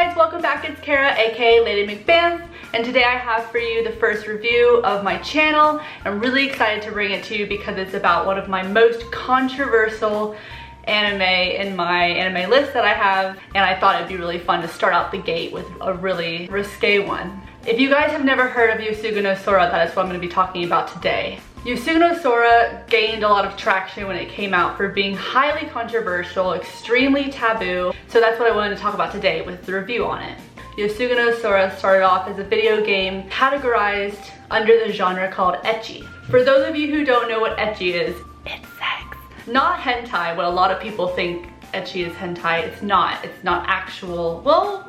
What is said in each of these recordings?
guys, welcome back. It's Kara, aka Lady McBamf, and today I have for you the first review of my channel. I'm really excited to bring it to you because it's about one of my most controversial anime in my anime list that I have, and I thought it'd be really fun to start out the gate with a really risque one. If you guys have never heard of Yosuga no Sora, that is what I'm going to be talking about today. Yosuga no Sora gained a lot of traction when it came out for being highly controversial, extremely taboo, so that's what I wanted to talk about today with the review on it. Yosuga no Sora started off as a video game categorized under the genre called ecchi. For those of you who don't know what ecchi is, it's sex. Not hentai, what a lot of people think ecchi is hentai. It's not. It's not actual, well,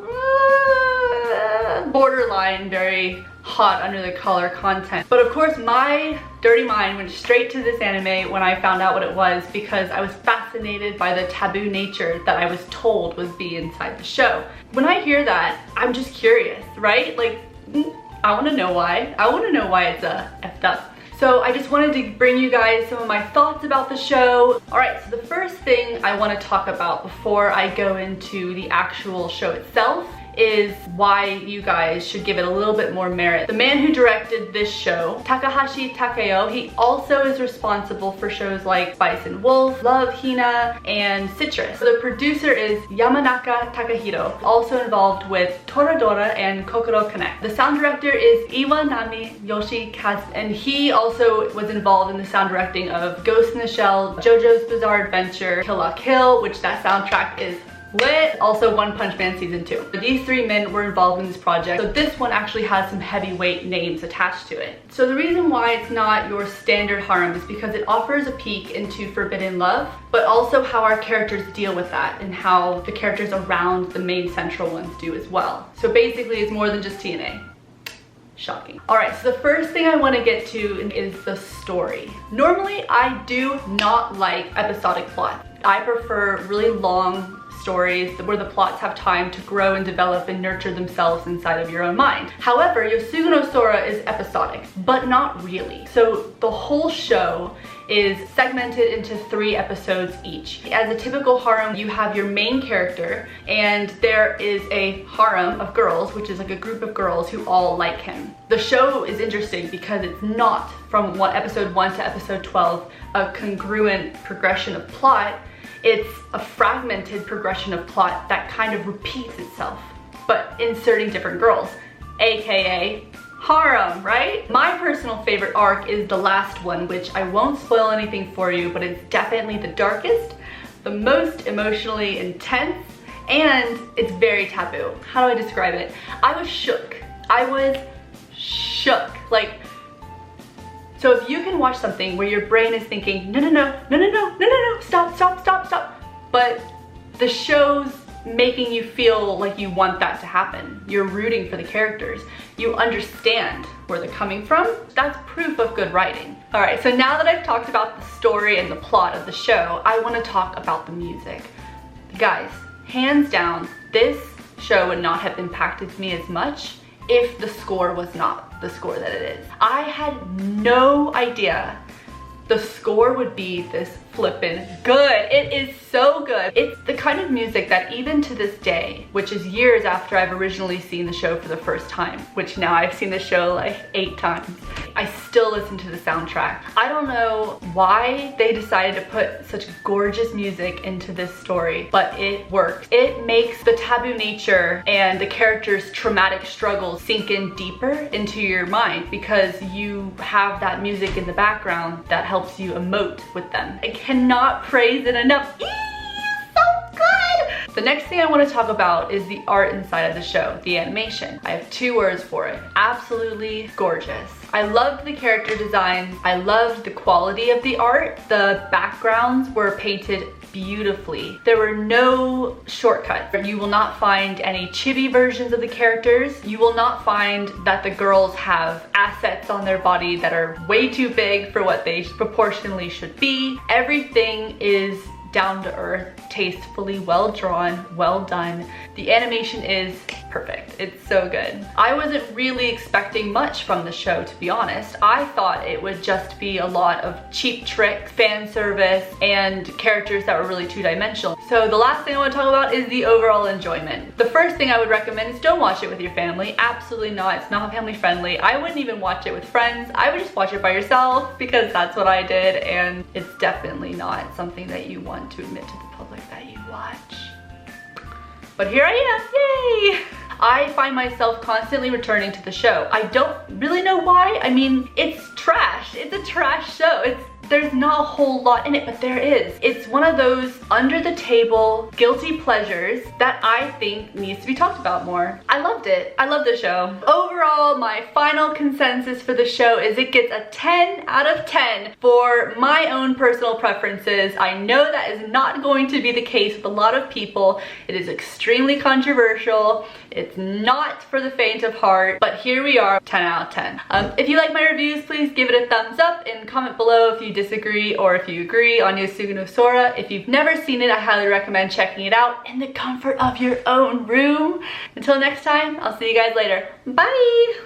borderline, very hot under the collar content. But of course my dirty mind went straight to this anime when I found out what it was, because I was fascinated by the taboo nature that I was told was be inside the show. When I hear that, I'm just curious, right? Like, I want to know why. I want to know why it's effed up. So I just wanted to bring you guys some of my thoughts about the show. Alright, so the first thing I want to talk about before I go into the actual show itself is why you guys should give it a little bit more merit. The man who directed this show, Takahashi Takeo, he also is responsible for shows like Spice and Wolf, Love, Hina, and Citrus. So the producer is Yamanaka Takahiro, also involved with Toradora and Kokoro Connect. The sound director is Iwanami Yoshikazu, and he also was involved in the sound directing of Ghost in the Shell, JoJo's Bizarre Adventure, Kill la Kill, which that soundtrack is lit. Also One Punch Man Season 2. These three men were involved in this project, so this one actually has some heavyweight names attached to it. So the reason why it's not your standard harem is because it offers a peek into forbidden love, but also how our characters deal with that and how the characters around the main central ones do as well. So basically it's more than just TNA. Shocking. Alright, so the first thing I want to get to is the story. Normally I do not like episodic plots. I prefer really long stories where the plots have time to grow and develop and nurture themselves inside of your own mind. However, Yosuga no Sora is episodic, but not really. So the whole show is segmented into 3 episodes each. As a typical harem, you have your main character, and there is a harem of girls, which is like a group of girls who all like him. The show is interesting because it's not, from episode 1 to episode 12, a congruent progression of plot. It's a fragmented progression of plot that kind of repeats itself, but inserting different girls, aka harem, right? My personal favorite arc is the last one, which I won't spoil anything for you, but it's definitely the darkest, the most emotionally intense, and it's very taboo. How do I describe it? I was shook. I was shook. Like, so if you can watch something where your brain is thinking, no, no, no, no, no, no, no, no, no, stop, stop, stop, stop, but the show's making you feel like you want that to happen. You're rooting for the characters. You understand where they're coming from. That's proof of good writing. All right, so now that I've talked about the story and the plot of the show, I want to talk about the music. Guys, hands down, this show would not have impacted me as much if the score was not the score that it is. I had no idea the score would be this flippin' good. It is so good. It's the kind of music that even to this day, which is years after I've originally seen the show for the first time, which now I've seen the show like 8 times, I still listen to the soundtrack. I don't know why they decided to put such gorgeous music into this story, but it works. It makes the taboo nature and the characters' traumatic struggles sink in deeper into your mind because you have that music in the background that helps you emote with them. I cannot praise it enough. So good! The next thing I want to talk about is the art inside of the show, the animation. I have 2 words for it. Absolutely gorgeous. I loved the character designs. I loved the quality of the art. The backgrounds were painted beautifully. There were no shortcuts. You will not find any chibi versions of the characters. You will not find that the girls have assets on their body that are way too big for what they proportionally should be. Everything is down to earth, tastefully well drawn, well done. The animation is perfect. It's so good. I wasn't really expecting much from the show, to be honest. I thought it would just be a lot of cheap tricks, fan service, and characters that were really two-dimensional. So the last thing I want to talk about is the overall enjoyment. The first thing I would recommend is don't watch it with your family. Absolutely not. It's not family friendly. I wouldn't even watch it with friends. I would just watch it by yourself because that's what I did, and it's definitely not something that you want to admit to the public that you watch. But here I am, yay! I find myself constantly returning to the show. I don't really know why. I mean, it's trash. It's a trash show. There's not a whole lot in it, but there is. It's one of those under the table guilty pleasures that I think needs to be talked about more. I loved it. I love the show. Overall, my final consensus for the show is it gets a 10 out of 10 for my own personal preferences. I know that is not going to be the case with a lot of people. It is extremely controversial. It's not for the faint of heart, but here we are, 10 out of 10. If you like my reviews, please give it a thumbs up and comment below if you disagree or if you agree on Yosuga no Sora. If you've never seen it, I highly recommend checking it out in the comfort of your own room. Until next time, I'll see you guys later. Bye!